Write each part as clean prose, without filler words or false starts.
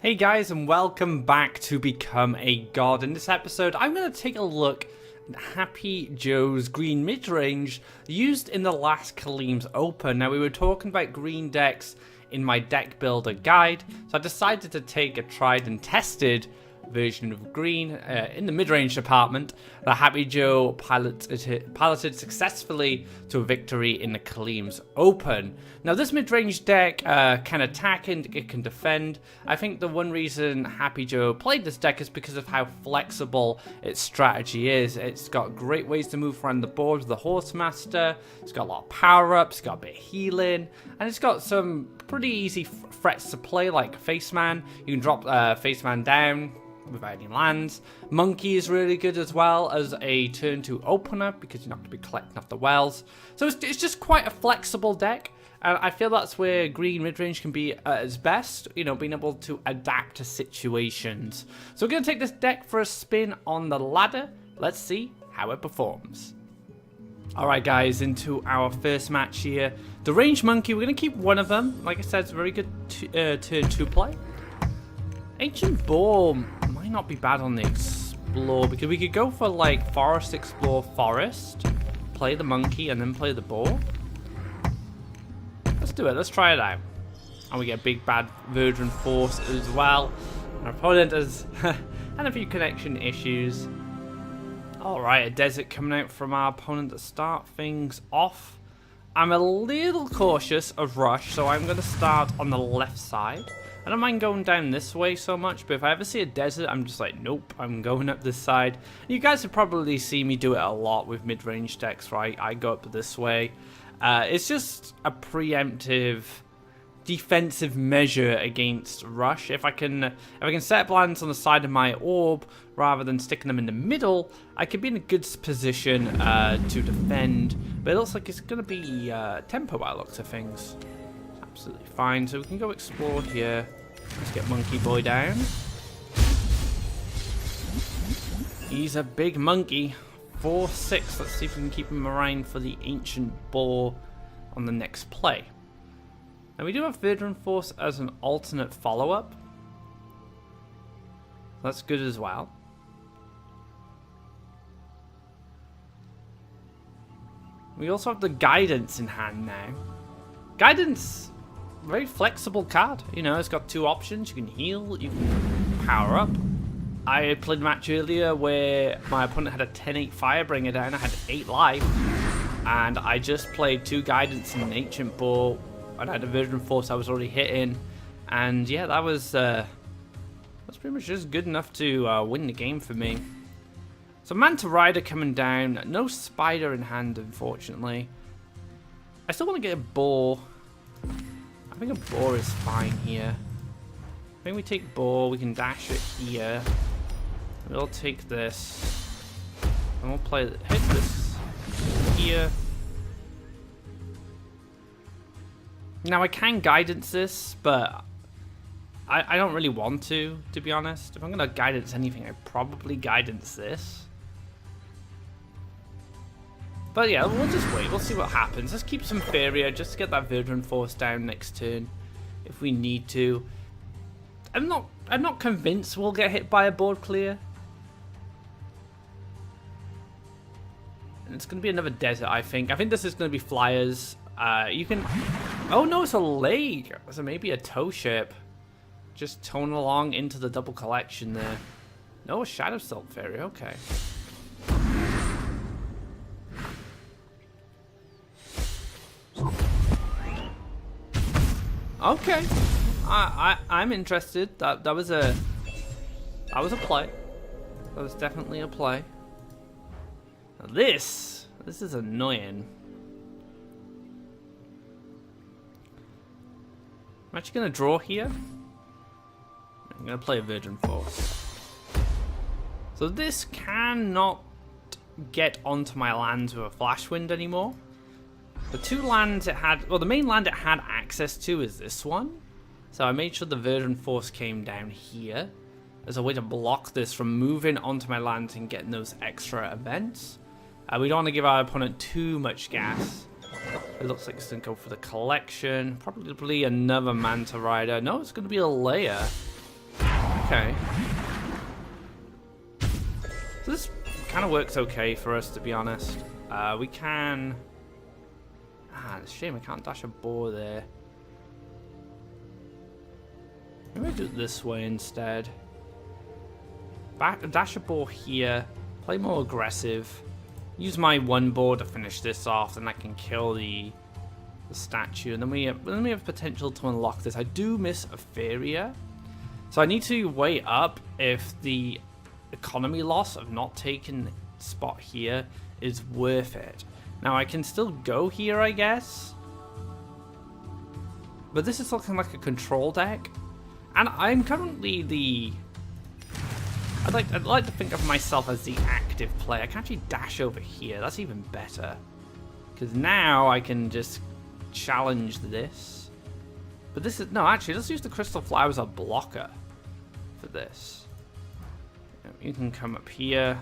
Hey guys, and welcome back to Become a God. In this episode, I'm going to take a look at Happyjo's Green Midrange used in the last Khalim's Open. Now, we were talking about green decks in my deck builder guide, so I decided to take a tried and tested version of green in the mid-range department that Happyjo piloted successfully to a victory in the Khalim's Open. Now, this mid-range deck can attack and it can defend. I think the one reason Happyjo played this deck is because of how flexible its strategy is. It's got great ways to move around the board with the Horsemaster. It's got a lot of power-ups, it's got a bit of healing, and it's got some pretty easy threats to play like Face Man. You can drop Face Man down without any lands. Monkey is really good as well as a turn 2 opener because you're not going to be collecting off the wells. So it's just quite a flexible deck, and I feel that's where green midrange can be at its best, you know, being able to adapt to situations. So we're going to take this deck for a spin on the ladder. Let's see how it performs. Alright guys, into our first match here. The range monkey, we're going to keep one of them. Like I said, it's a very good turn 2 play. Ancient Boar might not be bad on the Explore, because we could go for like Forest, Explore, Forest, play the Monkey, and then play the Boar. Let's do it, let's try it out. And we get Big Bad Verdant Force as well. Our opponent has had a few connection issues. Alright, a Desert coming out from our opponent to start things off. I'm a little cautious of Rush, so I'm going to start on the left side. I don't mind going down this way so much, but if I ever see a desert, I'm just like, nope, I'm going up this side. You guys have probably seen me do it a lot with mid-range decks, right? I go up this way. It's just a preemptive defensive measure against Rush. If I can set lands on the side of my orb rather than sticking them in the middle, I could be in a good position to defend. But it looks like it's going to be tempo by the looks of things. Absolutely fine. So we can go explore here. Let's get Monkey Boy down. He's a big monkey. 4/6. Let's see if we can keep him around for the Ancient Boar on the next play. Now we do have Verdant Force as an alternate follow-up. That's good as well. We also have the Guidance in hand now. Guidance, very flexible card. You know, it's got two options. You can heal, you can power up. I played a match earlier where my opponent had a 10-8 Firebringer down. I had 8 life, and I just played 2 Guidance and an Ancient Boar, and I had a Verdant Force I was already hitting. And yeah, that's pretty much just good enough to win the game for me. So Manta Rider coming down. No Spider in hand, unfortunately. I still want to get a Boar. I think a Boar is fine here. I think we take Boar, we can dash it here. We'll take this. And we'll hit this here. Now I can Guidance this, but I don't really want to be honest. If I'm going to Guidance anything, I'd probably Guidance this. But yeah, we'll just wait. We'll see what happens. Let's keep some Faeria just to get that Verdant Force down next turn if we need to. I'm not convinced we'll get hit by a board clear. And it's going to be another desert, I think. I think this is going to be flyers. You can... Oh no, it's a leg. So maybe a tow ship. Just towing along into the double collection there. No, a Shadow Salt Fairy. Okay. Okay, I'm interested. That was a play. That was definitely a play. Now this is annoying. I'm actually gonna draw here. I'm gonna play a Verdant Force. So this cannot get onto my lands with a Flash Wind anymore. The 2 lands it had, well, the main land it had access to is this one. So I made sure the Verdant Force came down here as a way to block this from moving onto my lands and getting those extra events. We don't want to give our opponent too much gas. It looks like it's going to go for the collection. Probably another Manta Rider. No, it's going to be a layer. Okay. So this kind of works okay for us, to be honest. We can... it's a shame I can't dash a boar there. Maybe I do it this way instead. Dash a boar here. Play more aggressive. Use my one boar to finish this off, and I can kill the statue. And then we have potential to unlock this. I do miss a Faeria. So I need to weigh up if the economy loss of not taking spot here is worth it. Now I can still go here, I guess. But this is looking like a control deck. And I'm currently the... I'd like to think of myself as the active player. I can actually dash over here. That's even better. Because now I can just challenge this. But this is... No, actually, let's use the Crystal Flower as a blocker for this. You can come up here.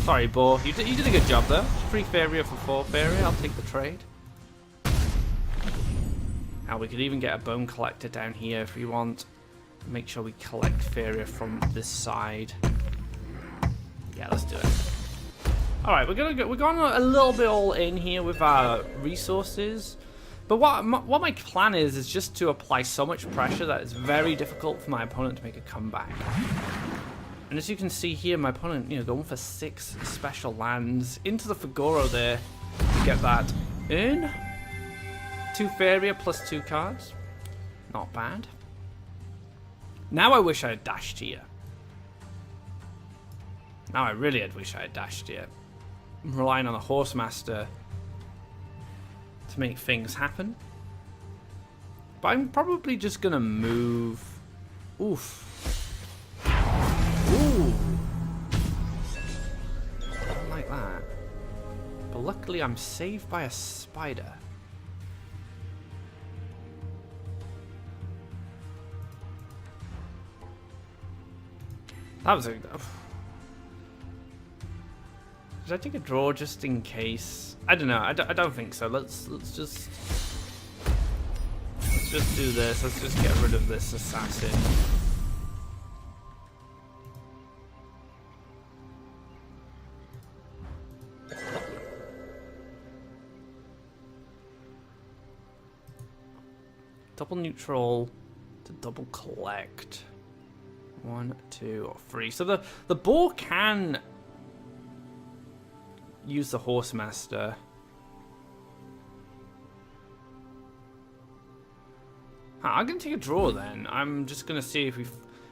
Sorry, Boar. You did a good job, though. 3 Faeria for 4 Faeria. I'll take the trade. Now, we could even get a Bone Collector down here if we want. Make sure we collect Faeria from this side. Yeah, let's do it. Alright, we're going a little bit all in here with our resources. But what my plan is just to apply so much pressure that it's very difficult for my opponent to make a comeback. And as you can see here, my opponent, going for 6 special lands into the Fagoro there to get that in. 2 Faeria plus 2 cards. Not bad. Now I wish I had dashed here. Now I really wish I had dashed here. I'm relying on the Horsemaster to make things happen. But I'm probably just going to move... Oof. Ooh. I don't like that. But luckily I'm saved by a spider. That was a... Did I take a draw just in case? I don't know. I don't think so. Let's just do this. Let's just get rid of this assassin. Double neutral to double collect. 1, 2, or 3. So the boar can use the Horsemaster. I'm going to take a draw then. I'm just going to see if we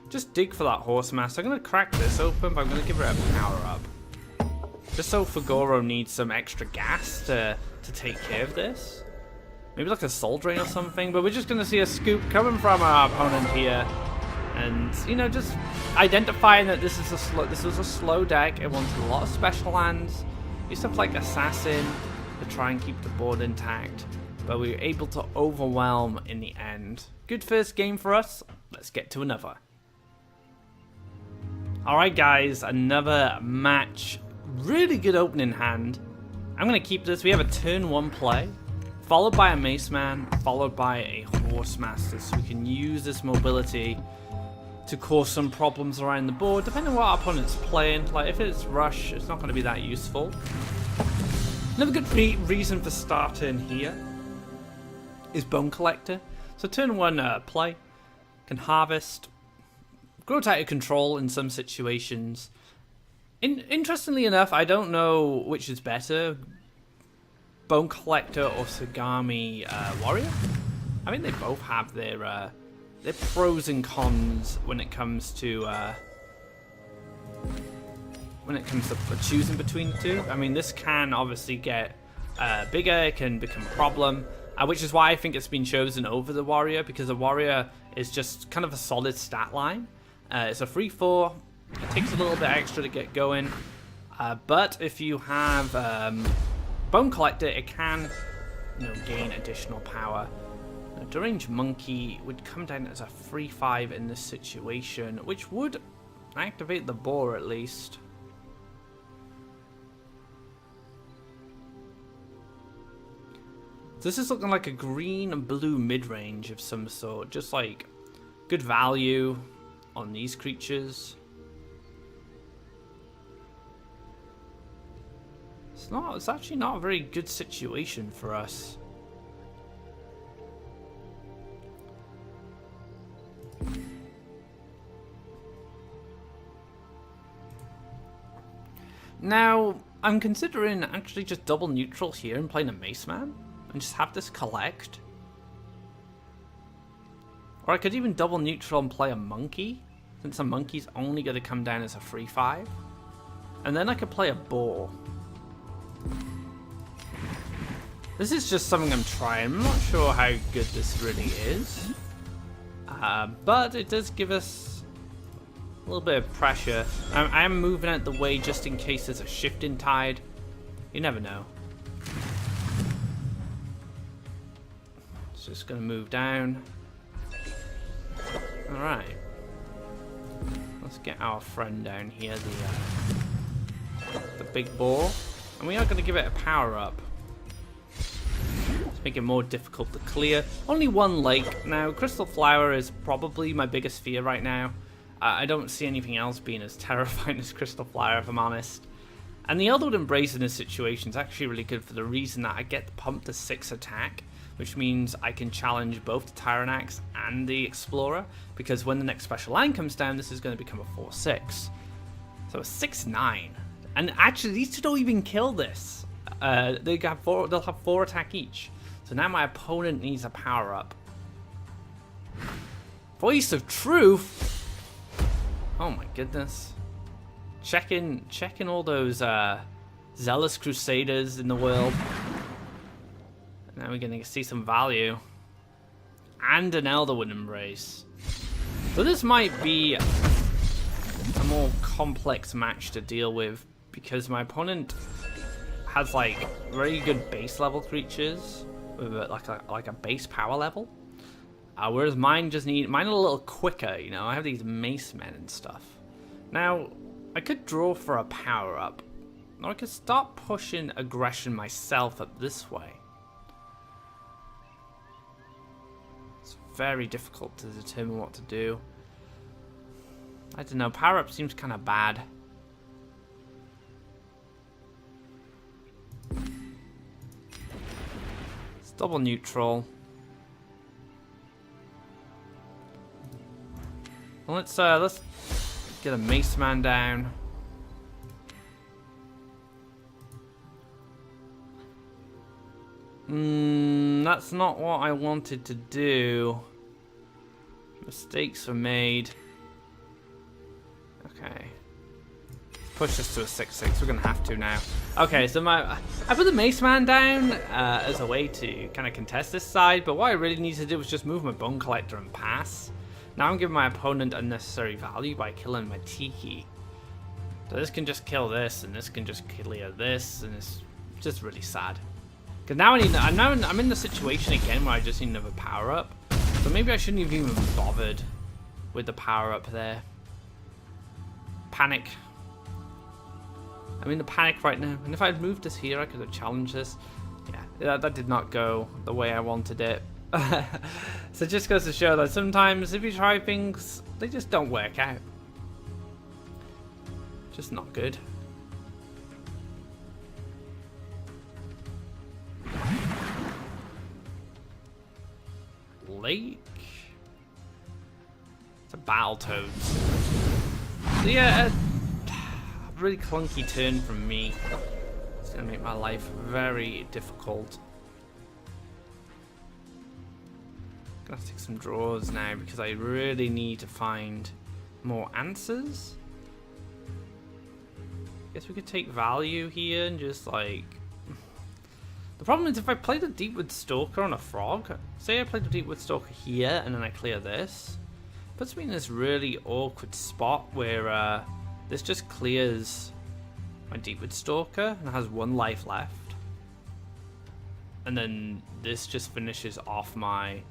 just dig for that Horsemaster. I'm going to crack this open, but I'm going to give it a power up. Just so Fagoro needs some extra gas to take care of this. Maybe like a Soul Drain or something, but we're just going to see a scoop coming from our opponent here. And, just identifying that this was a slow deck. It wanted a lot of special lands. Stuff like Assassin to try and keep the board intact. But we were able to overwhelm in the end. Good first game for us. Let's get to another. Alright guys, another match. Really good opening hand. I'm going to keep this. We have a turn 1 play. Followed by a Mace Man. Followed by a Horsemaster. So we can use this mobility to cause some problems around the board, depending on what our opponent's playing. Like, if it's Rush, it's not going to be that useful. Another good reason for starting here is Bone Collector. So turn 1 play, can harvest, grow tighter control in some situations. Interestingly enough, I don't know which is better, Bone Collector or Sagami Warrior. I mean, they both have their pros and cons when it comes to choosing between the two. I mean, this can obviously get bigger, it can become a problem, which is why I think it's been chosen over the Warrior, because the Warrior is just kind of a solid stat line. It's a 3/4, it takes a little bit extra to get going, but if you have Bone Collector, it can gain additional power. A Deranged Monkey would come down as a 3/5 in this situation, which would activate the boar at least. This is looking like a green and blue mid-range of some sort, just like good value. on these creatures. It's actually not a very good situation for us. Now, I'm considering actually just double neutral here and playing a Mace Man and just have this collect. Or I could even double neutral and play a monkey, since a monkey's only going to come down as a free 5. And then I could play a boar. This is just something I'm trying. I'm not sure how good this really is. But it does give us a little bit of pressure. I am moving out the way just in case there's a shifting tide. You never know. It's just going to move down. Alright. Let's get our friend down here, the big ball. And we are going to give it a power up. Let's make it more difficult to clear. Only one lake. Now, Crystal Flower is probably my biggest fear right now. I don't see anything else being as terrifying as Crystal Flower, if I'm honest. And the Elderwood Embrace in this situation is actually really good for the reason that I get the pump to 6 attack, which means I can challenge both the Tyrannax and the Explorer, because when the next special line comes down, this is going to become a 4-6. So a 6-9. And actually, these two don't even kill this. They'll have 4 attack each. So now my opponent needs a power up. Voice of Truth. Oh my goodness. Checking all those zealous crusaders in the world. Now we're going to see some value. And an Elderwood Embrace. So this might be a more complex match to deal with, because my opponent has like very good base level creatures with like a base power level. Whereas mine are a little quicker, you know. I have these Mace Men and stuff. Now, I could draw for a power up, or I could start pushing aggression myself up this way. It's very difficult to determine what to do. I don't know, power up seems kind of bad. It's double neutral. Well, let's get a Mace Man down. That's not what I wanted to do. Mistakes were made. Okay. Push this to a 6-6. We're gonna have to now. Okay, so I put the Mace Man down as a way to kind of contest this side, but what I really need to do was just move my Bone Collector and pass. Now I'm giving my opponent unnecessary value by killing my Tiki. So this can just kill this, and this can just clear this, and it's just really sad. Because now I'm in the situation again where I just need another power up. So maybe I shouldn't have even bothered with the power up there. Panic. I'm in the panic right now, and if I'd moved this here, I could have challenged this. Yeah, that did not go the way I wanted it. So it just goes to show that sometimes if you try things, they just don't work out. Just not good. Lake. It's a Battletoads. So yeah, a really clunky turn from me. It's gonna make my life very difficult. Gonna have to take some draws now because I really need to find more answers. Guess we could take value here and just like... The problem is if I play the Deepwood Stalker on a frog, say I play the Deepwood Stalker here and then I clear this, it puts me in this really awkward spot where this just clears my Deepwood Stalker and has 1 life left. And then this just finishes off my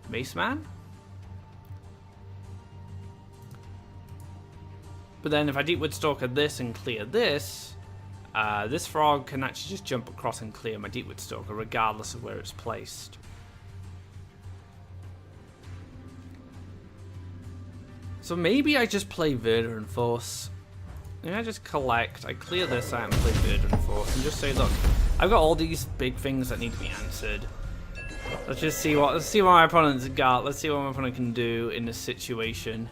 Mace Man. But then if I Deepwood Stalker this and clear this, this frog can actually just jump across and clear my Deepwood Stalker regardless of where it's placed. So maybe I just play Verdant Force. Maybe I just collect, I clear this out and play Verdant Force and just say, look, I've got all these big things that need to be answered. Let's just see what my opponent's got. Let's see what my opponent can do in this situation.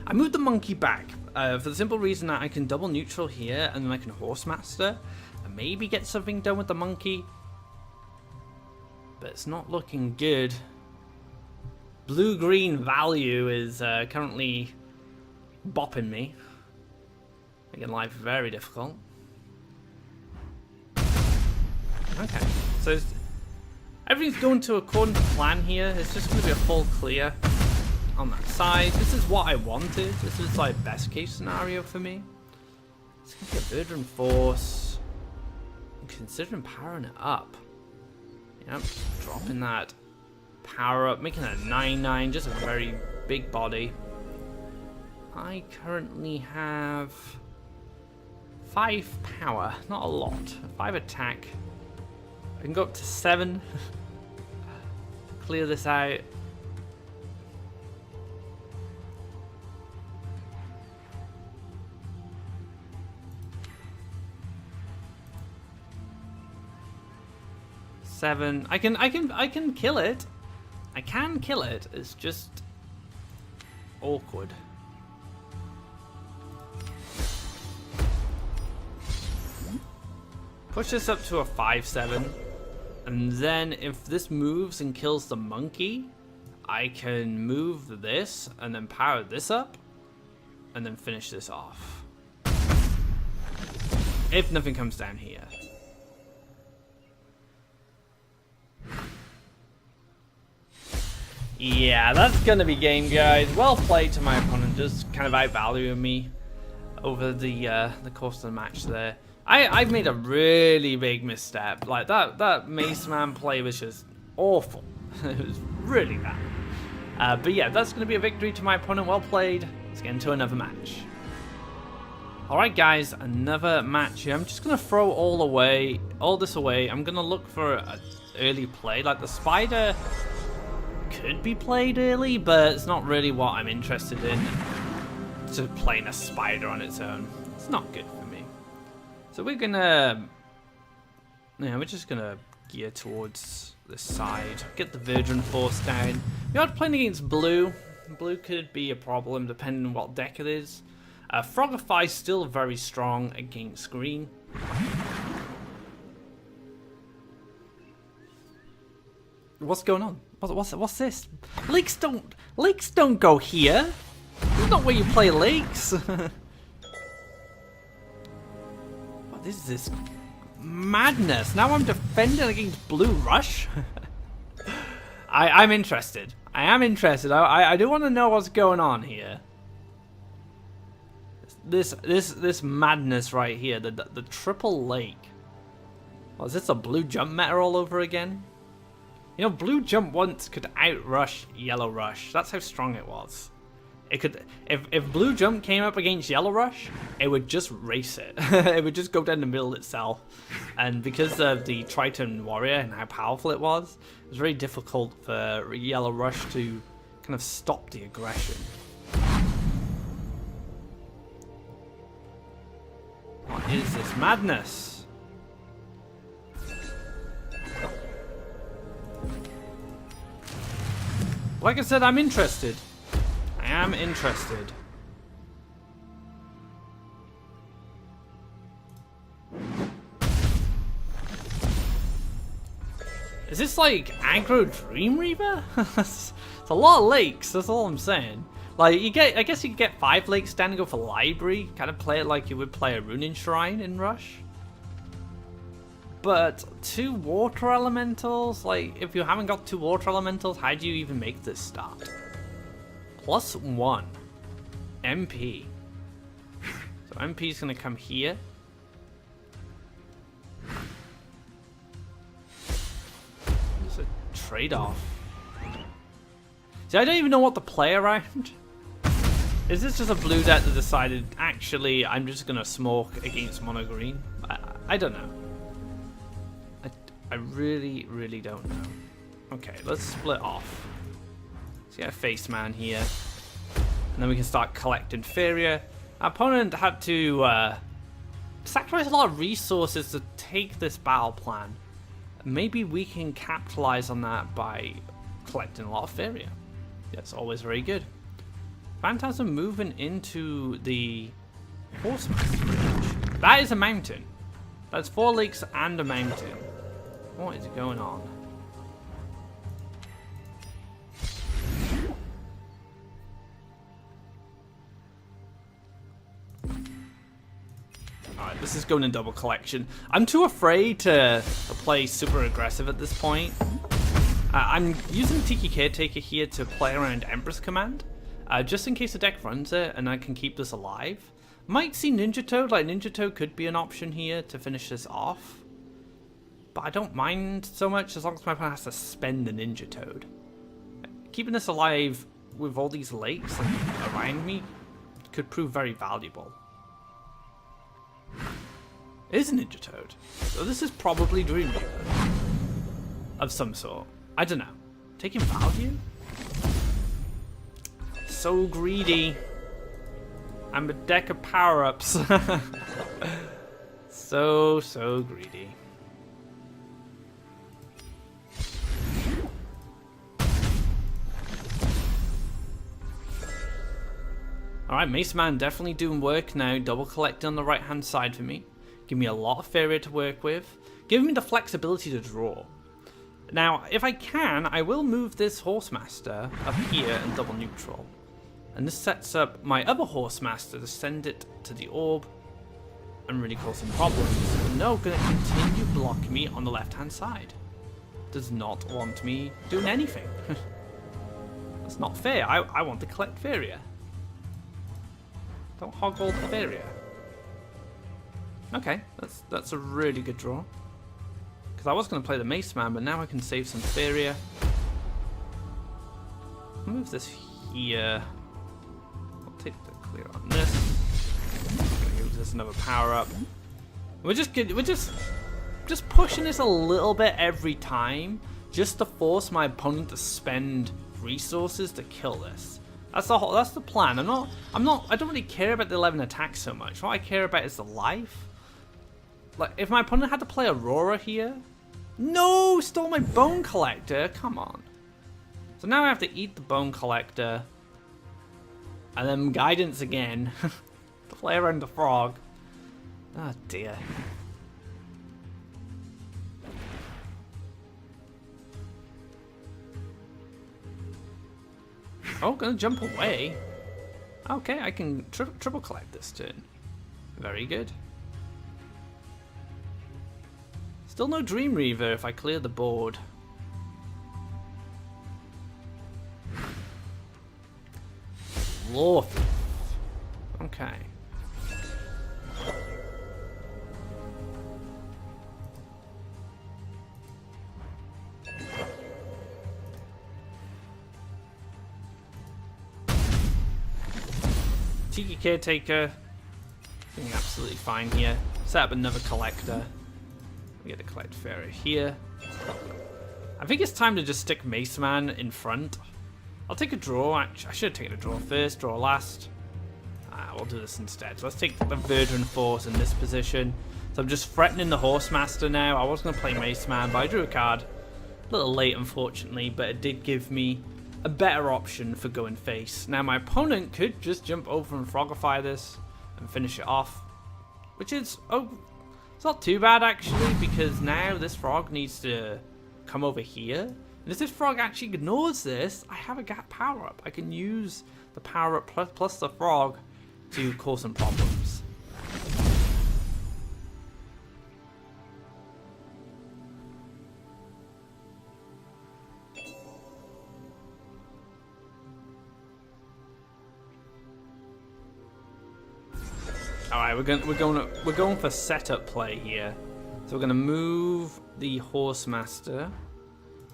I moved the monkey back for the simple reason that I can double neutral here and then I can Horse Master and maybe get something done with the monkey. But it's not looking good. Blue-green value is currently bopping me, making life very difficult. Okay, so everything's going to according to plan here. It's just going to be a full clear on that side. This is what I wanted. This is like best case scenario for me. It's going to get Verdant Force. I'm considering powering it up. Yep, dropping that power up, making it a 9/9, just a very big body. I currently have 5 power, not a lot. 5 attack. I can go up to 7. Clear this out. Seven. I can kill it. I can kill it. It's just awkward. Push this up to a 5/7, and then if this moves and kills the monkey, I can move this and then power this up, and then finish this off. If nothing comes down here. Yeah, that's gonna be game, guys. Well played to my opponent, just kind of outvaluing me over the course of the match there. I've made a really big misstep. Like that Mace Man play was just awful. It was really bad. But yeah, that's gonna be a victory to my opponent. Well played. Let's get into another match. Alright guys, another match here. I'm just gonna throw all this away. I'm gonna look for an early play. Like the spider could be played early, but it's not really what I'm interested in. Just playing a spider on its own, it's not good for me. So we're just gonna gear towards this side, get the Verdant Force down. We are playing against blue. Blue could be a problem depending on what deck it is. Frogify still very strong against green. What's going on? What's this? Lakes don't go here. This is not where you play lakes. What is this madness? Now I'm defending against blue rush. I'm interested. I am interested. I do want to know what's going on here. This madness right here. The triple lake. Oh, is this a blue jump meta all over again? You know, blue jump once could outrush yellow rush. That's how strong it was. It could, if blue jump came up against yellow rush, it would just race it. It would just go down the middle itself. And because of the Triton warrior and how powerful it was very difficult for yellow rush to kind of stop the aggression. What is this madness? Like I said, I'm interested. I am interested. Is this like aggro Dream Reaver? It's a lot of lakes, that's all I'm saying. Like I guess you could get 5 lakes down and go for library, kind of play it like you would play a Runin Shrine in Rush. But 2 water elementals, like if you haven't got 2 water elementals, how do you even make this start? +1 MP. So MP is gonna come here. It's a trade-off. See, I don't even know what to play around. Is this just a blue deck that decided, actually, I'm just gonna smoke against mono green? I don't know. I really, really don't know. Okay, let's split off. Let's get a face man here. And then we can start collecting Faeria. Our opponent had to sacrifice a lot of resources to take this battle plan. Maybe we can capitalize on that by collecting a lot of Faeria. That's always very good. Phantasm moving into the Horseman. That is a mountain. That's 4 lakes and a mountain. What is going on? Alright, this is going in double collection. I'm too afraid to play super aggressive at this point. I'm using Tiki Caretaker here to play around Empress Command. Just in case the deck runs it and I can keep this alive. Might see Ninja Toad, like Ninja Toad could be an option here to finish this off. But I don't mind so much as long as my opponent has to spend the Ninja Toad. Keeping this alive with all these lakes around me could prove very valuable. It is a Ninja Toad. So this is probably Dreamweaver of some sort. I don't know. Taking value? So greedy. I'm a deck of power-ups. So greedy. Alright, Mace Man definitely doing work now. Double collecting on the right-hand side for me. Give me a lot of Faeria to work with. Give me the flexibility to draw. Now, if I can, I will move this Horsemaster up here and double neutral. And this sets up my other Horsemaster to send it to the orb and really cause some problems. But no, going to continue blocking me on the left-hand side. Does not want me doing anything. That's not fair. I want to collect Faeria. Don't hog all the Faeria. Okay, that's a really good draw. Because I was going to play the Mace Man, but now I can save some Faeria. Move this here. I'll take the clear on this. I'm gonna use this another power up. We're just pushing this a little bit every time, just to force my opponent to spend resources to kill this. That's the plan. I don't really care about the 11 attacks so much. What I care about is the life. Like, if my opponent had to play Aurora here... No! Stole my Bone Collector! Come on. So now I have to eat the Bone Collector. And then Guidance again. To play around the frog. Oh dear. Oh, gonna jump away. Okay, I can triple collect this turn. Very good. Still no Dream Reaver if I clear the board. Lord. Okay. Tiki Caretaker. Doing absolutely fine here. Set up another collector. We get to collect Faeria here. I think it's time to just stick Mace Man in front. I'll take a draw. I should have taken a draw first, draw last. We'll do this instead. So let's take the Verdant Force in this position. So I'm just threatening the Horsemaster now. I was going to play Mace Man, but I drew a card. A little late, unfortunately, but it did give me a better option for going face. Now my opponent could just jump over and Frogify this and finish it off. Which is... oh. It's not too bad actually, because now this frog needs to come over here. And if this frog actually ignores this, I have a gap power up. I can use the power up plus the frog to cause some problems. Alright, we're going for setup play here. So we're gonna move the Horsemaster.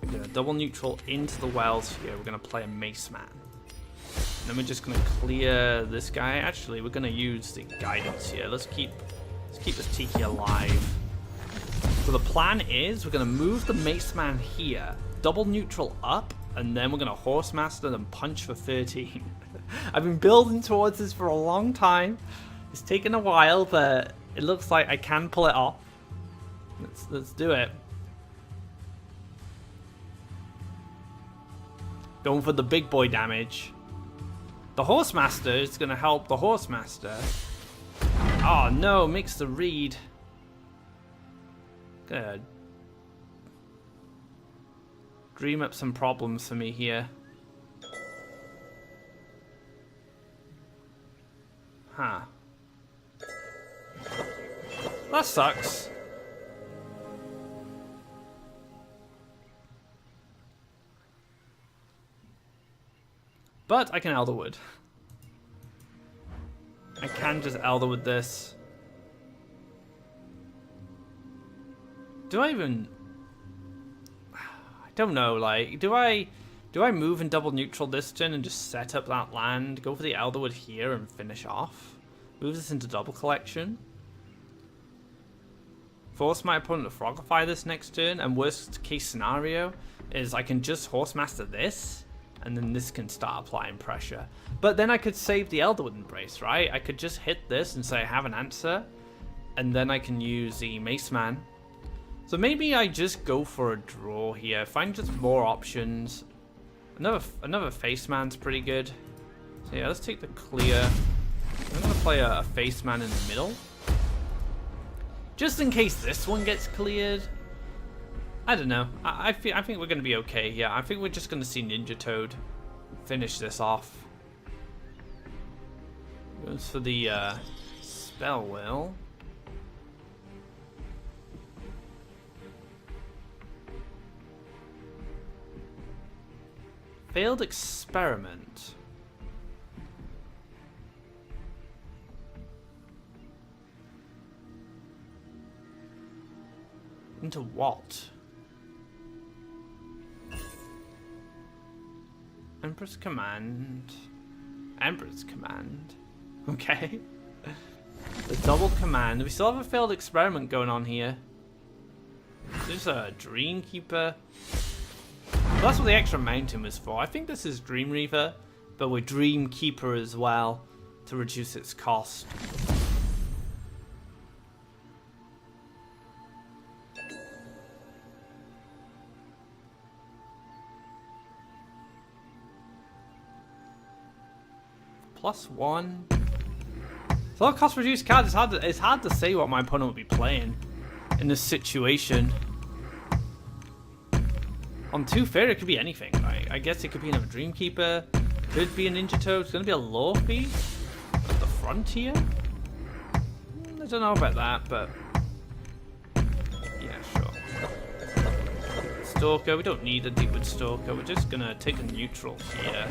We're gonna double neutral into the wells here. We're gonna play a Mace Man. And then we're just gonna clear this guy. Actually, we're gonna use the Guidance here. Let's keep this Tiki alive. So the plan is we're going to move the Mace Man here, double neutral up, and then we're going to Horsemaster and punch for 13. I've been building towards this for a long time. It's taken a while, but it looks like I can pull it off. Let's do it. Going for the big boy damage. The Horsemaster is going to help the Horsemaster. Oh no, makes the read. Gonna dream up some problems for me here. Huh. That sucks. But I can Elderwood. I can just Elderwood this. Do I even... I don't know, like, do I move and double neutral this turn and just set up that land, go for the Elderwood here and finish off? Move this into double collection? Force my opponent to Frogify this next turn, and worst case scenario is I can just Horsemaster this, and then this can start applying pressure. But then I could save the Elderwood Embrace, right? I could just hit this and say I have an answer, and then I can use the Mace Man. So maybe I just go for a draw here, find just more options. Another Face Man's pretty good. So yeah, let's take the clear. I'm going to play a Face Man in the middle. Just in case this one gets cleared. I don't know. I think we're going to be okay. Yeah, I think we're just going to see Ninja Toad finish this off. Goes for the Spell Will. Failed Experiment. Into what? Emperor's Command. Emperor's Command. Okay. The double command. We still have a failed experiment going on here. There's a Dreamkeeper. Well, that's what the extra mountain was for. I think this is Dream Reaver, but with Dreamkeeper as well to reduce its cost. +1. So cost reduced cards. It's hard to say what my opponent would be playing in this situation. On 2 Faeria, it could be anything, right? I guess it could be another Dreamkeeper. Could be a Ninja Toad. It's going to be a Lorpy at the front here. I don't know about that, but yeah, sure. Stalker. We don't need a Deepwood Stalker. We're just going to take a neutral here.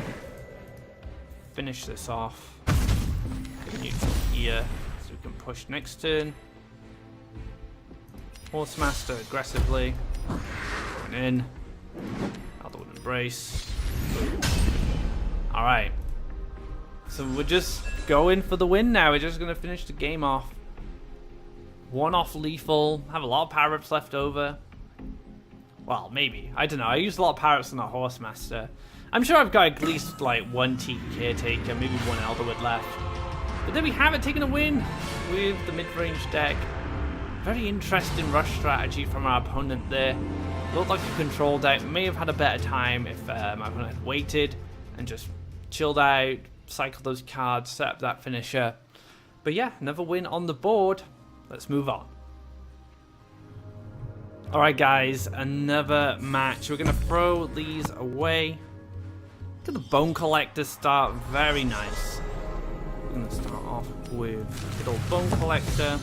Finish this off. Take a neutral here, so we can push next turn. Horsemaster aggressively. And in. Elderwood Embrace. Alright. So we're just going for the win now. We're just going to finish the game off. 1 off lethal. Have a lot of power-ups left over. Well, maybe. I don't know. I used a lot of power-ups on the Horsemaster. I'm sure I've got at least like 1 Tiki Caretaker, maybe 1 Elderwood left. But there we have it, taking a win with the mid-range deck. Very interesting rush strategy from our opponent there. Looked like a control deck. May have had a better time if my opponent had waited and just chilled out, cycled those cards, set up that finisher. But yeah, another win on the board. Let's move on. Alright guys, another match. We're going to throw these away. Look at the Bone Collector start, very nice. We're going to start off with good old Bone Collector.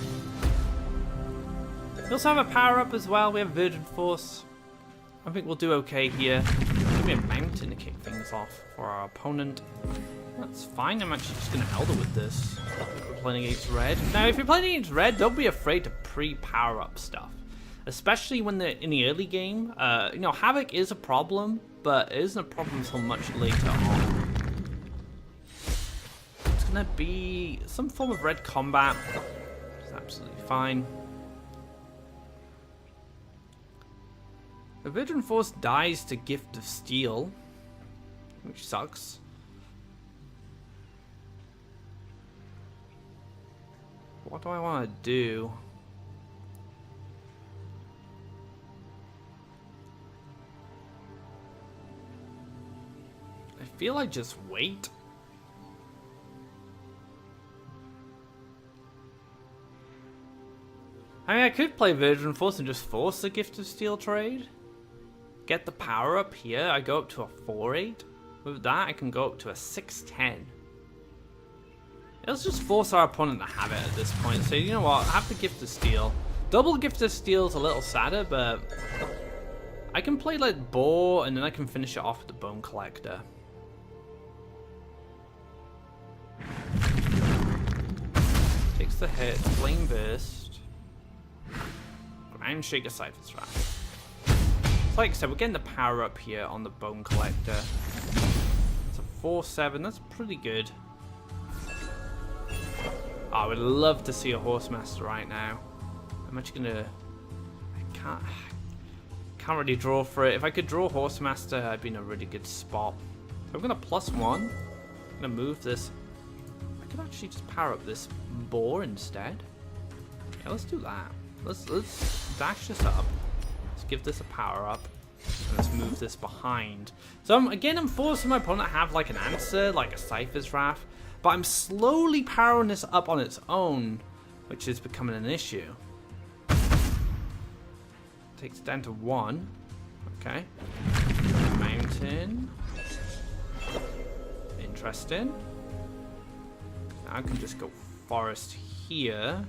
We also have a power-up as well, we have Virgin Force. I think we'll do okay here. Give me a Mountain to kick things off for our opponent. That's fine, I'm actually just going to Elderwood this. If we're playing against red. Now, if you're playing against red, don't be afraid to pre-power-up stuff. Especially when they're in the early game. You know, Havoc is a problem, but it isn't a problem until much later on. It's going to be some form of red combat. It's absolutely fine. The Veteran Force dies to Gift of Steel, which sucks. What do I want to do? I feel like just wait. I mean, I could play Veteran Force and just force the Gift of Steel trade. Get the power up here. I go up to a 4-8. With that, I can go up to a 6-10. Let's just force our opponent to have it at this point. So, you know what? Have the Gift of Steel. Double Gift of Steel is a little sadder, but I can play like Boar, and then I can finish it off with the Bone Collector. Takes the hit. Flame Burst. Ground Shaker Cypher's Wrath. So like I said, we're getting the power up here on the Bone Collector. It's a 4-7. That's pretty good. Oh, I would love to see a Horsemaster right now. I'm actually gonna... I can't really draw for it. If I could draw Horsemaster, I'd be in a really good spot. So I'm gonna +1. I'm gonna move this. I could actually just power up this Boar instead. Yeah, let's do that. Let's dash this up. Let's give this a power up. And let's move this behind. So I'm forcing my opponent to have like an answer, like a Cypher's Wrath. But I'm slowly powering this up on its own, which is becoming an issue. Takes it down to 1. Okay. Mountain. Interesting. Now I can just go forest here.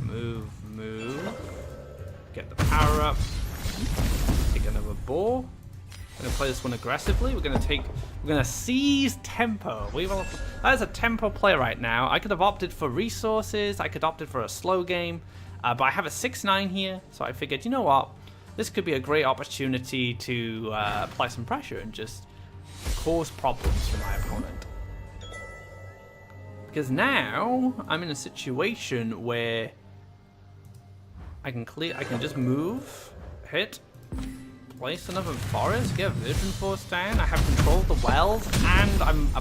Move. Get the power up. Take another Boar. We're gonna play this one aggressively. We're gonna seize tempo. That is a tempo play right now. I could have opted for resources. I could have opted for a slow game, but I have a 6-9 here, so I figured, you know what, this could be a great opportunity to apply some pressure and just cause problems for my opponent. Because now I'm in a situation where I can just move, hit. Place another forest, get a Veteran Force down. I have control of the wells, and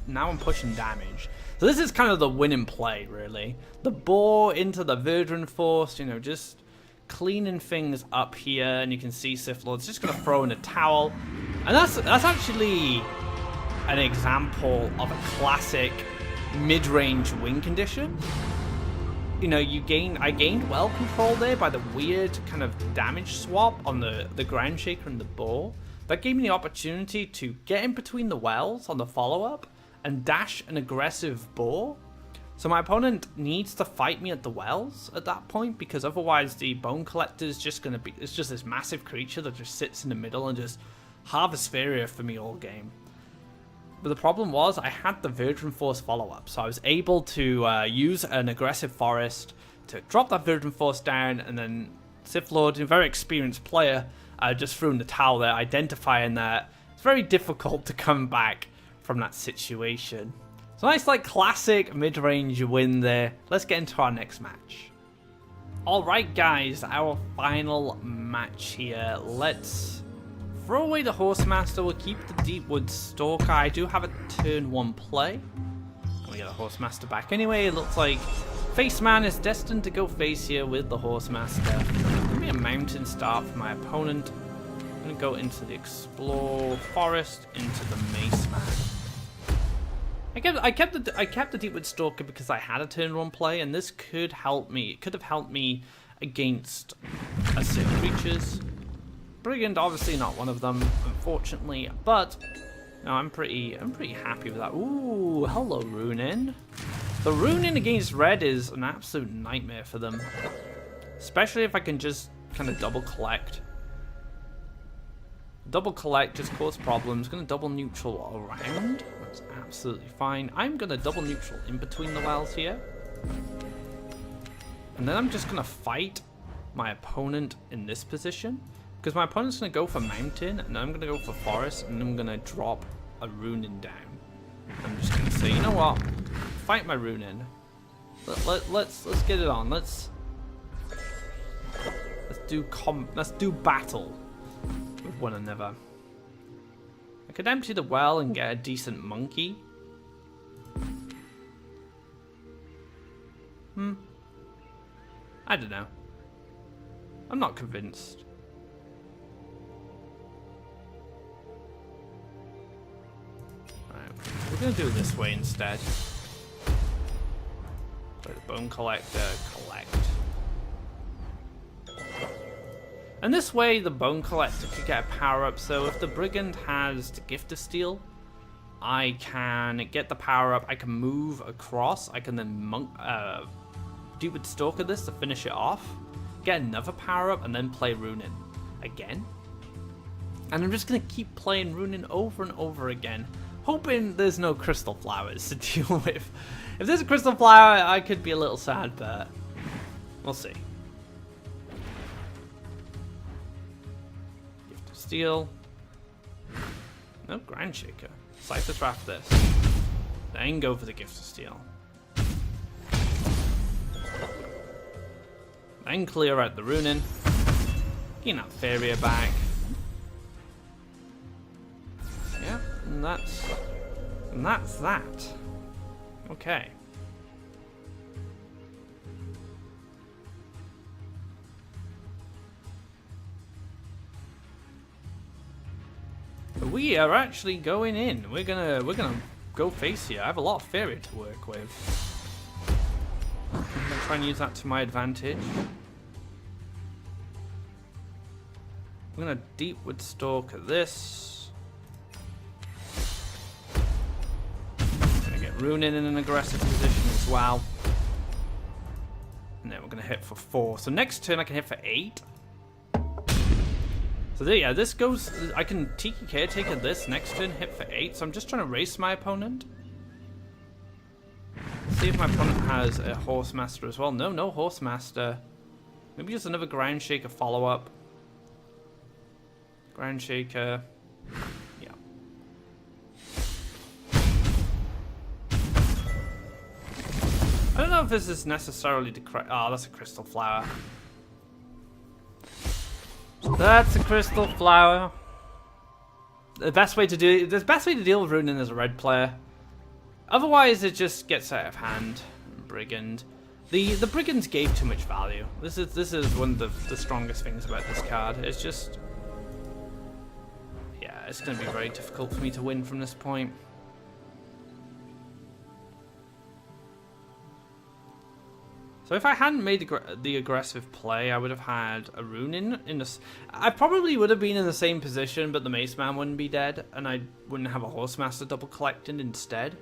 now I'm pushing damage. So this is kind of the winning play, really. The Boar into the Veteran Force, you know, just cleaning things up here, and you can see Sith Lord's just gonna throw in a towel, and that's actually an example of a classic mid-range win condition. You know, I gained well control there by the weird kind of damage swap on the Ground Shaker and the Boar. That gave me the opportunity to get in between the wells on the follow-up and dash an aggressive Boar. So my opponent needs to fight me at the wells at that point, because otherwise the Bone Collector is just going to be... It's just this massive creature that just sits in the middle and just harvests Faeria for me all game. But the problem was I had the Veteran Force follow-up, so I was able to use an aggressive forest to drop that Veteran Force down, and then Sith Lord, a very experienced player, just threw in the towel there, identifying that it's very difficult to come back from that situation. So nice, like, classic mid-range win there. Let's get into our next match. Alright guys, our final match here. Let's throw away the Horsemaster, we'll keep the Deepwood Stalker. I do have a turn 1 play. We get the Horsemaster back anyway. It looks like Faceman is destined to go face here with the Horsemaster. Give me a mountain start for my opponent. I'm going to go into the Explore Forest, into the Mace Man. I kept the Deepwood Stalker because I had a turn 1 play, and this could help me. It could have helped me against certain creatures. Brigand, obviously not one of them, unfortunately, but no, I'm pretty happy with that. Ooh, hello, Runin. The Runin against red is an absolute nightmare for them, especially if I can just kind of double collect. Double collect just cause problems. Gonna double neutral around. That's absolutely fine. I'm gonna double neutral in between the wells here, and then I'm just gonna fight my opponent in this position. Because my opponent's going to go for mountain, and I'm going to go for forest, and I'm going to drop a Runin down. I'm just going to say, you know what? Fight my Runin. Let's get it on. Let's do battle with one another. I could empty the well and get a decent monkey. I don't know. I'm not convinced. Alright, we're gonna do it this way instead. Play the bone collector, collect. And this way the bone collector could get a power up, so if the brigand has the gift of steel, I can get the power up, I can move across, I can then Stupid Stalker this to finish it off, get another power up, and then play Runin again. And I'm just going to keep playing Runin over and over again, hoping there's no crystal flowers to deal with. If there's a crystal flower, I could be a little sad, but we'll see. Gift of Steel. No, Grand Shaker. Cipher Trap this. Then go for the Gift of Steel. Then clear out the Runin. Getting that Faeria back. Yeah, and that's that. Okay. We are actually going in. We're gonna go Faeria. I have a lot of Faeria to work with. I'm gonna try and use that to my advantage. I'm gonna Deepwood Stalker this. Gonna get Runin in an aggressive position as well. And then we're gonna hit for 4. So next turn I can hit for 8. So there, yeah, this goes. I can Tiki Caretaker this next turn, hit for 8. So I'm just trying to race my opponent. See if my opponent has a Horsemaster as well. No Horsemaster. Maybe just another Ground Shaker follow-up. Ground Shaker. Yeah. I don't know if this is necessarily the correct. Oh, that's a Crystal Flower. That's a Crystal Flower. The best way to deal with Runin as a red player. Otherwise, it just gets out of hand. Brigand. The Brigands gave too much value. This is one of the strongest things about this card. It's just, yeah, it's going to be very difficult for me to win from this point. So if I hadn't made the aggressive play, I would have had a Runin in this. I probably would have been in the same position, but the Mace Man wouldn't be dead, and I wouldn't have a Horsemaster double collecting instead.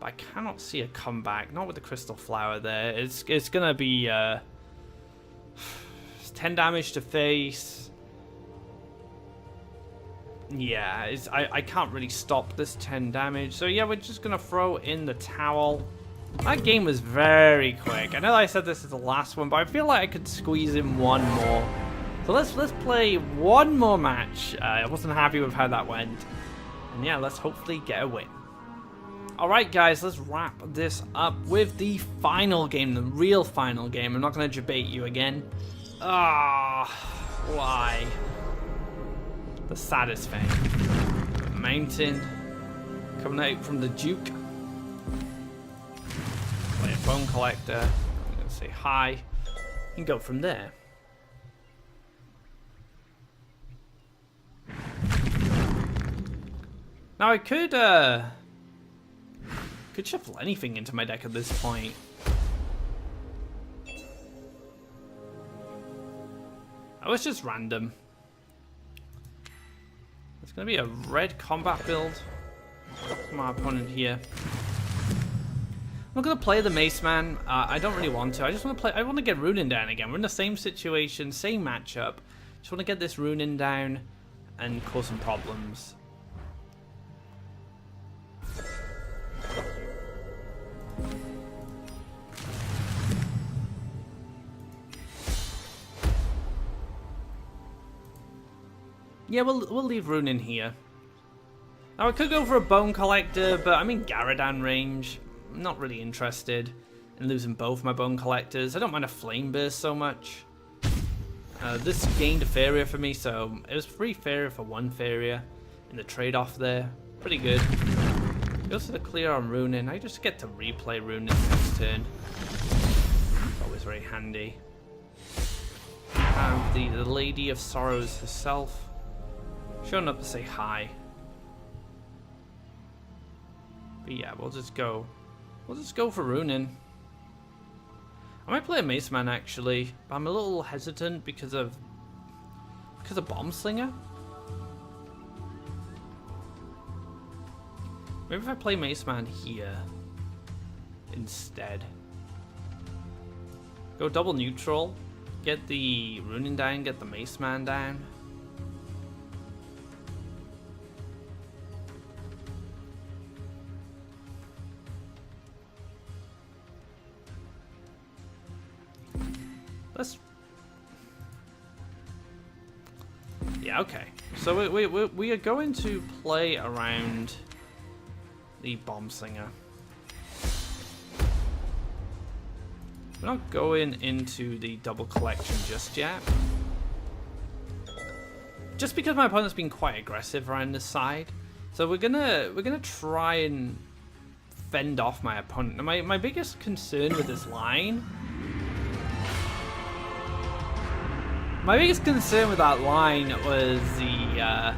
But I cannot see a comeback, not with the Crystal Flower there. It's gonna be 10 damage to face. Yeah, I can't really stop this 10 damage. So yeah, we're just gonna throw in the towel. That game was very quick. I know I said this is the last one, but I feel like I could squeeze in one more. So let's play one more match. I wasn't happy with how that went. And yeah, let's hopefully get a win. Alright guys, let's wrap this up with the final game, the real final game. I'm not going to debate you again. Why? The saddest thing. Mountain. Coming out from the Duke. Play a Bone Collector. I'm going to say hi. And go from there. Now I could shuffle anything into my deck at this point. Oh, it's just random. It's going to be a red combat build for my opponent here. I'm not going to play the Mace Man. I don't really want to. I just want to play. I want to get Runin down again. We're in the same situation, same matchup. Just want to get this Runin down and cause some problems. Yeah, we'll leave Runin here. Now I could go for a Bone Collector, but I'm in Garadan range. I'm not really interested in losing both my Bone Collectors. I don't mind a Flame Burst so much. This gained a Faeria for me, so it was free Faeria for 1 Faeria in the trade-off there. Pretty good. Goes to the clear on runing. I just get to replay runing next turn. It's always very handy. We have the Lady of Sorrows herself showing up to say hi. But yeah, we'll just go for runing. I might play a Mace Man actually, but I'm a little hesitant because of Bomb Slinger. Maybe if I play Mace Man here instead. Go double neutral, get the runing down, get the Mace Man down. Yeah, okay. So we are going to play around the Bomb Slinger. We're not going into the double collection just yet. Just because my opponent's been quite aggressive around this side. So we're gonna try and fend off my opponent. Now my biggest concern with this line, my biggest concern with that line was the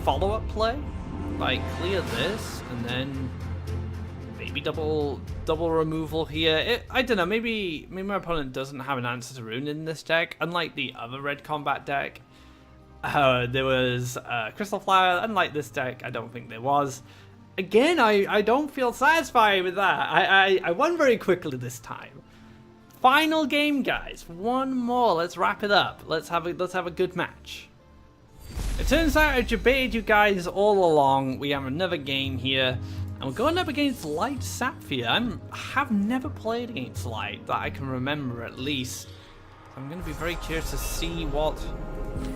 follow-up play. Like, clear this, and then maybe double removal here. I don't know, maybe my opponent doesn't have an answer to rune in this deck. Unlike the other red combat deck, there was Crystal Flower. Unlike this deck, I don't think there was. Again, I don't feel satisfied with that. I won very quickly this time. Final game, guys. One more. Let's wrap it up. Let's have a good match. It turns out I debated you guys all along. We have another game here, and we're going up against Light Sapphire. I have never played against Light that I can remember, at least. So I'm going to be very curious to see what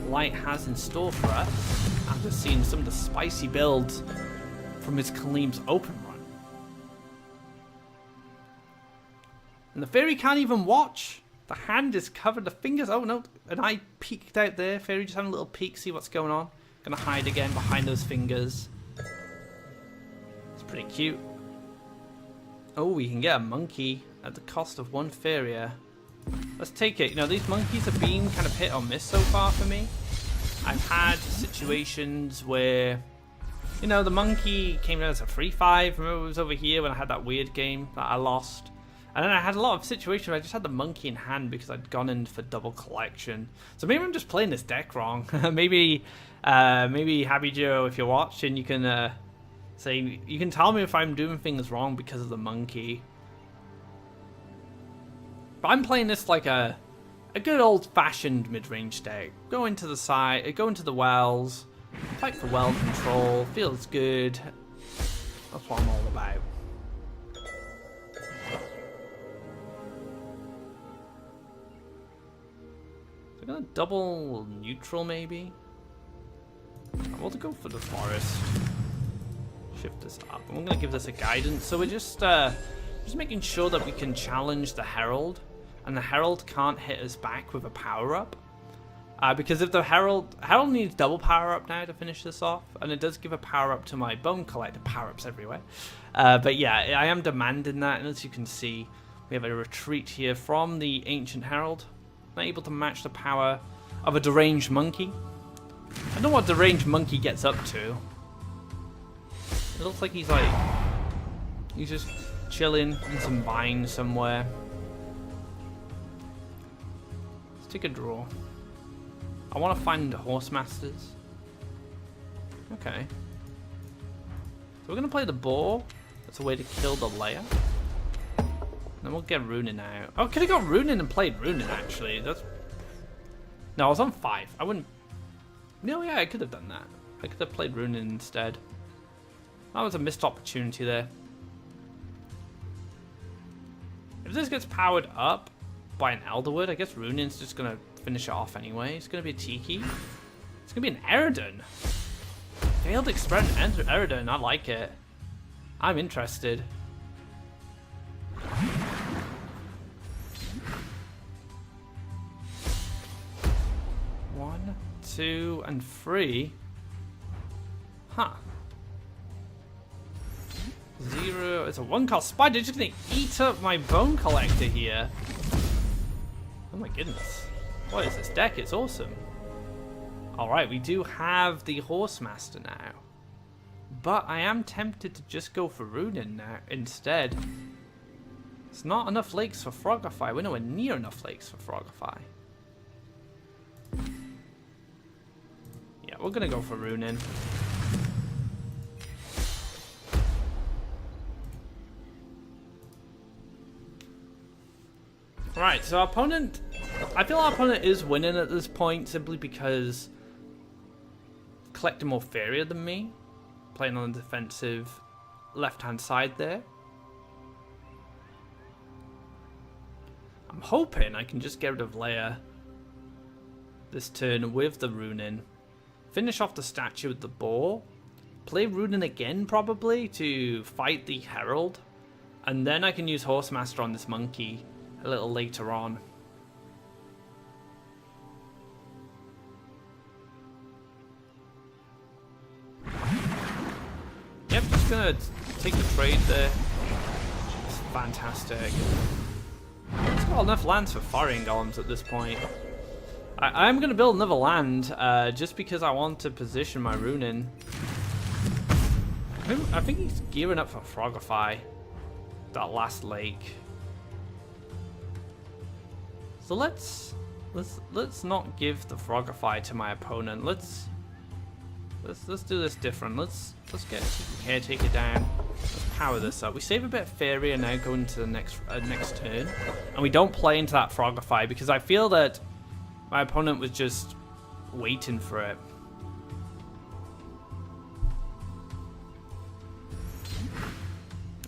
Light has in store for us after seeing some of the spicy builds from his Khalim's open run. And the Fairy can't even watch. The hand is covered, the fingers, oh no, an eye peeked out there. Fairy just having a little peek, see what's going on. Gonna hide again behind those fingers. It's pretty cute. Oh, we can get a monkey at the cost of 1 Faeria. Let's take it. You know, these monkeys have been kind of hit or miss so far for me. I've had situations where, you know, the monkey came down as a 3-5. Remember it was over here when I had that weird game that I lost. And then I had a lot of situations where I just had the monkey in hand because I'd gone in for double collection. So maybe I'm just playing this deck wrong. maybe Happyjo, if you're watching, you can you can tell me if I'm doing things wrong because of the monkey. But I'm playing this like a good old-fashioned mid-range deck. Go into the side, go into the wells, fight for well control, feels good. That's what I'm all about. I'm gonna double neutral maybe. I want to go for the forest. Shift this up. And we're gonna give this a guidance. So we're just making sure that we can challenge the Herald, and the Herald can't hit us back with a power up. Because if the Herald needs double power up now to finish this off, and it does give a power up to my Bone Collector. Power ups everywhere. But yeah, I am demanding that, and as you can see, we have a retreat here from the Ancient Herald. Not able to match the power of a deranged monkey. I don't know what deranged monkey gets up to. It looks like he's just chilling in some vine somewhere. Let's take a draw. I want to find Horse Masters. Okay. So we're going to play the boar. That's a way to kill the layer. Then we'll get runing out. Oh, could have got runing and played runing actually. That's no, I was on 5. I wouldn't. No, yeah, I could have done that. I could have played runing instead. That was a missed opportunity there. If this gets powered up by an Elderwood, I guess runing's just gonna finish it off anyway. It's gonna be a Tiki. It's gonna be an Eridon. Failed experiment Eridon. I like it. I'm interested. 1, 2, and 3. Huh. 0. It's a 1-cost spider just gonna eat up my bone collector here. Oh my goodness. What is this deck? It's awesome. Alright, we do have the Horsemaster now. But I am tempted to just go for Runin now instead. It's not enough lakes for Frogify. We're nowhere near enough lakes for Frogify. Yeah, we're gonna go for Runin. Right, so our opponent... I feel our opponent is winning at this point simply because... collecting more Faeria than me. Playing on the defensive left-hand side there. I'm hoping I can just get rid of Leia this turn with the Runin. Finish off the statue with the boar. Play Runin again probably to fight the Herald. And then I can use Horsemaster on this monkey a little later on. Yep, just gonna take the trade there. It's fantastic. It's got enough lands for firing golems at this point. I'm gonna build another land just because I want to position my Runin. I think he's gearing up for Frogify. That last lake. So let's not give the Frogify to my opponent. Let's do this different. Let's get Caretaker down. Let's power this up. We save a bit of Faeria now going to the next turn, and we don't play into that Frogify because I feel that my opponent was just waiting for it.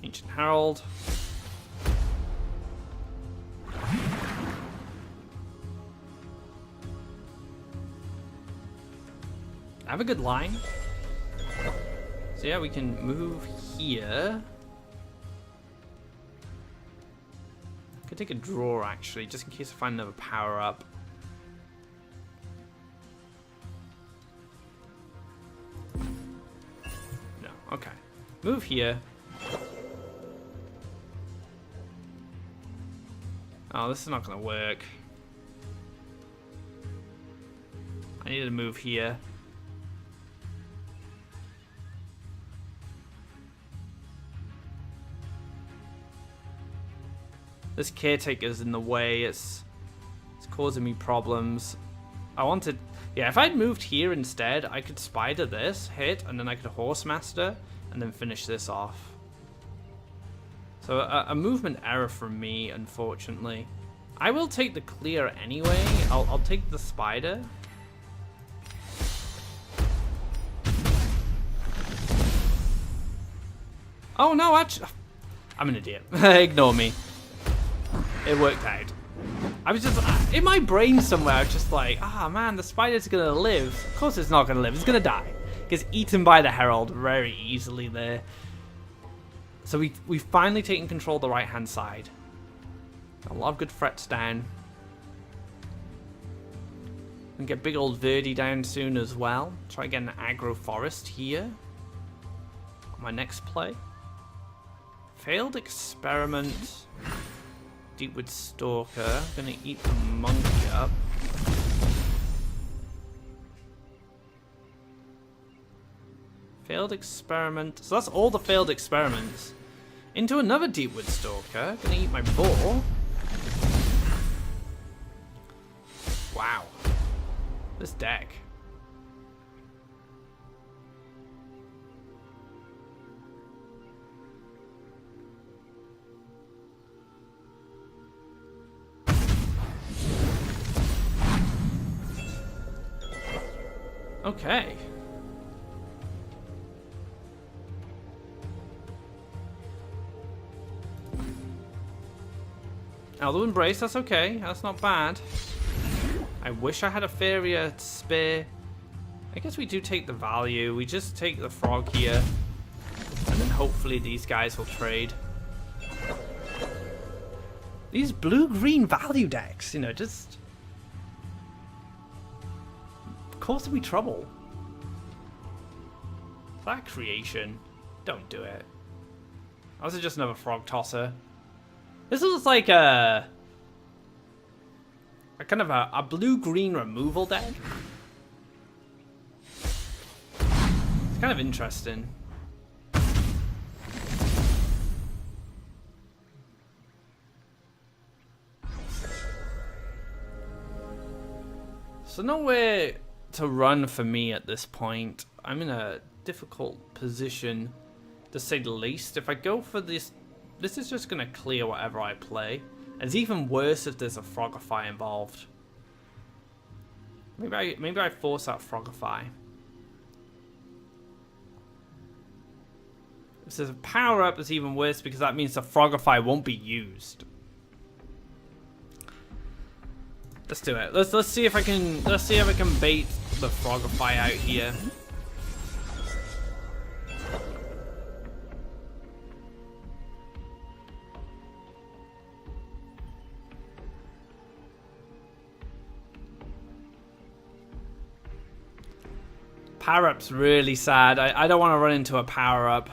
Ancient Herald. I have a good line. So yeah, we can move here. Could take a draw actually, just in case I find another power up. No, okay. Move here. Oh, this is not gonna work. I need to move here. This Caretaker's in the way, it's causing me problems. I wanted... Yeah, if I'd moved here instead, I could spider this, hit, and then I could Horsemaster, and then finish this off. So a movement error from me, unfortunately. I will take the clear anyway. I'll take the spider. Oh no, actually... I'm an idiot. Ignore me. It worked out. I was just, in my brain somewhere, I was just like, ah man, the spider's gonna live. Of course it's not gonna live, it's gonna die. It gets eaten by the Herald very easily there. So we've finally taken control of the right hand side. Got a lot of good threats down. And get big old Verdi down soon as well. Try to get an aggro forest here. On my next play. Failed experiment. Deepwood Stalker. Gonna eat the monkey up. Failed experiment. So that's all the failed experiments. Into another Deepwood Stalker. Gonna eat my boar. Wow. This deck. Okay. Elder Embrace, that's okay. That's not bad. I wish I had a Faeria to spare. I guess we do take the value. We just take the frog here. And then hopefully these guys will trade. These blue-green value decks, you know, just... causing me trouble. That creation. Don't do it. Or is it just another frog tosser? This looks like a kind of a blue-green removal deck. It's kind of interesting. So nowhere to run for me at this point. I'm in a difficult position, to say the least. If I go for this, this is just going to clear whatever I play. And it's even worse if there's a Frogify involved. Maybe I force out Frogify. If there's a power-up, it's even worse because that means the Frogify won't be used. Let's do it. Let's see if I can bait the Frogify out here. Power-up's really sad. I don't want to run into a power-up.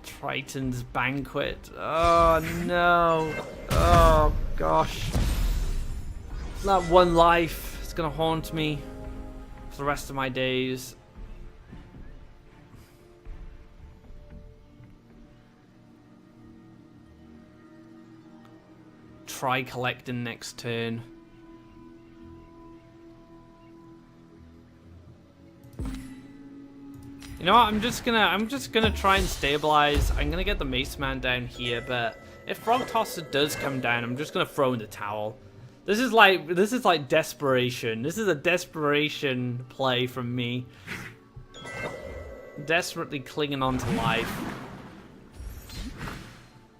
Triton's Banquet. Oh no. Oh gosh. That one life is gonna haunt me for the rest of my days. Try collecting next turn. You know what? I'm just gonna try and stabilize. I'm gonna get the Mace Man down here, but if Frog Tosser does come down, I'm just gonna throw in the towel. This is like desperation. This is a desperation play from me. Desperately clinging on to life.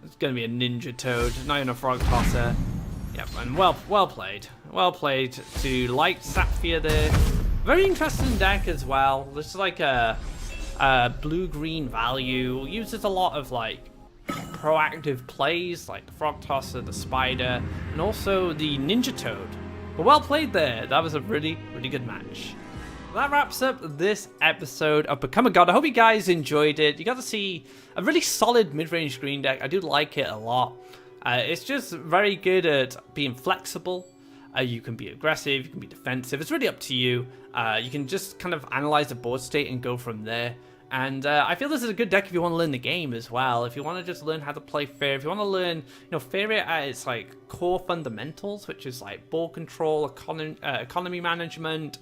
It's gonna be a Ninja Toad, not even a Frog Tosser. Yep, and well played. Well played to light Sapphire there. Very interesting deck as well. This is like a blue-green value. Uses a lot of like proactive plays like the Frog Tosser, the Spider, and also the Ninja Toad. But well played there. That was a really good match. That wraps up this episode of Become a God. I hope you guys enjoyed it. You got to see a really solid mid-range green deck. I do like it a lot. It's just very good at being flexible. You can be aggressive, you can be defensive. It's really up to you. You can just kind of analyze the board state and go from there. And I feel this is a good deck if you want to learn the game as well. If you want to just learn how to play Faeria, if you want to learn, Faeria at its like core fundamentals, which is like ball control, economy management,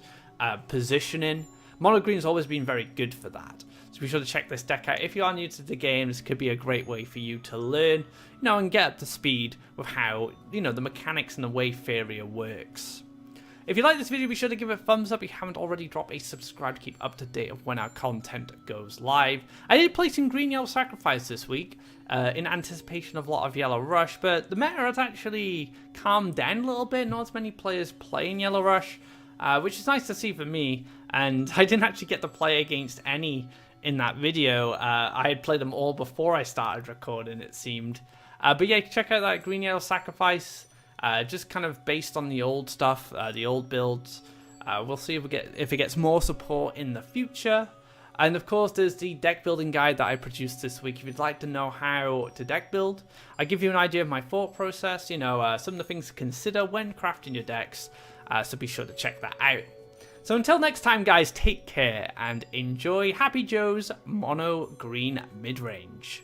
positioning. Mono Green's always been very good for that. So be sure to check this deck out. If you are new to the game, this could be a great way for you to learn, and get up to speed with how, the mechanics and the way Faeria works. If you like this video, be sure to give it a thumbs up. If you haven't already, drop a subscribe to keep up to date of when our content goes live. I did play some Green Yellow Sacrifice this week in anticipation of a lot of Yellow Rush, but the meta has actually calmed down a little bit. Not as many players playing Yellow Rush, which is nice to see for me. And I didn't actually get to play against any in that video. I had played them all before I started recording, it seemed. But yeah, check out that Green Yellow Sacrifice. Just kind of based on the old stuff, the old builds. We'll see if it gets more support in the future. And of course, there's the deck building guide that I produced this week. If you'd like to know how to deck build, I give you an idea of my thought process. Some of the things to consider when crafting your decks. So be sure to check that out. So until next time, guys, take care and enjoy Happyjo's Mono Green Midrange.